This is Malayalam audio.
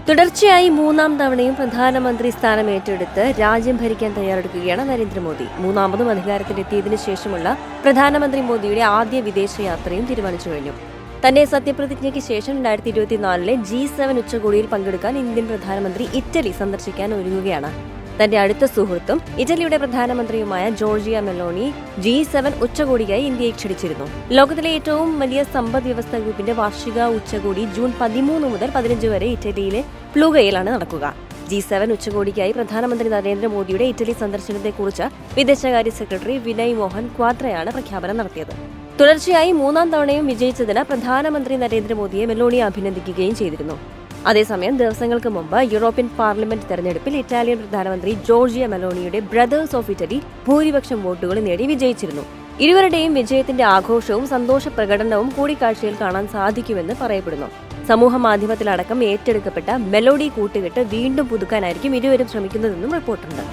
തുടർച്ചയായി മൂന്നാം തവണയും പ്രധാനമന്ത്രി സ്ഥാനം ഏറ്റെടുത്ത് രാജ്യം ഭരിക്കാൻ തയ്യാറെടുക്കുകയാണ് നരേന്ദ്രമോദി. മൂന്നാമതും അധികാരത്തിലെത്തിയതിനു ശേഷമുള്ള പ്രധാനമന്ത്രി മോദിയുടെ ആദ്യ വിദേശയാത്രയും തീരുമാനിച്ചു കഴിഞ്ഞു. തന്റെ സത്യപ്രതിജ്ഞയ്ക്ക് ശേഷം 2024 G7 ഉച്ചകോടിയിൽ പങ്കെടുക്കാൻ ഇന്ത്യൻ പ്രധാനമന്ത്രി ഇറ്റലി സന്ദർശിക്കാൻ ഒരുങ്ങുകയാണ്. തന്റെ അടുത്ത സുഹൃത്തും ഇറ്റലിയുടെ പ്രധാനമന്ത്രിയുമായ ജോർജിയ മെലോണി G7 ഉച്ചകോടിക്കായി ഇന്ത്യയെ ക്ഷണിച്ചിരുന്നു. ലോകത്തിലെ ഏറ്റവും വലിയ സമ്പദ് വ്യവസ്ഥ ഗ്രൂപ്പിന്റെ വാർഷിക ഉച്ചകോടി ജൂൺ 13 മുതൽ 15 വരെ ഇറ്റലിയിലെ പ്ലൂഗയിലാണ് നടക്കുക. G7 ഉച്ചകോടിക്കായി പ്രധാനമന്ത്രി നരേന്ദ്രമോദിയുടെ ഇറ്റലി സന്ദർശനത്തെക്കുറിച്ച് വിദേശകാര്യ സെക്രട്ടറി വിനയ് മോഹൻ ക്വാദ്രയാണ് പ്രഖ്യാപനം നടത്തിയത്. തുടർച്ചയായി മൂന്നാം തവണയും വിജയിച്ചതിന് പ്രധാനമന്ത്രി നരേന്ദ്രമോദിയെ മെലോണി അഭിനന്ദിക്കുകയും ചെയ്തിരുന്നു. അതേസമയം ദിവസങ്ങൾക്ക് മുമ്പ് യൂറോപ്യൻ പാർലമെന്റ് തെരഞ്ഞെടുപ്പിൽ ഇറ്റാലിയൻ പ്രധാനമന്ത്രി ജോർജിയ മെലോണിയുടെ ബ്രദേഴ്സ് ഓഫ് ഇറ്റലി ഭൂരിപക്ഷം വോട്ടുകൾ നേടി വിജയിച്ചിരുന്നു. ഇരുവരുടെയും വിജയത്തിന്റെ ആഘോഷവും സന്തോഷ പ്രകടനവും കൂടിക്കാഴ്ചയിൽ കാണാൻ സാധിക്കുമെന്ന് പറയപ്പെടുന്നു. സമൂഹ മാധ്യമത്തിലടക്കം ഏറ്റെടുക്കപ്പെട്ട മെലോഡി കൂട്ടുകെട്ട് വീണ്ടും പുതുക്കാനായിരിക്കും ഇരുവരും ശ്രമിക്കുന്നതെന്നും റിപ്പോർട്ടുണ്ട്.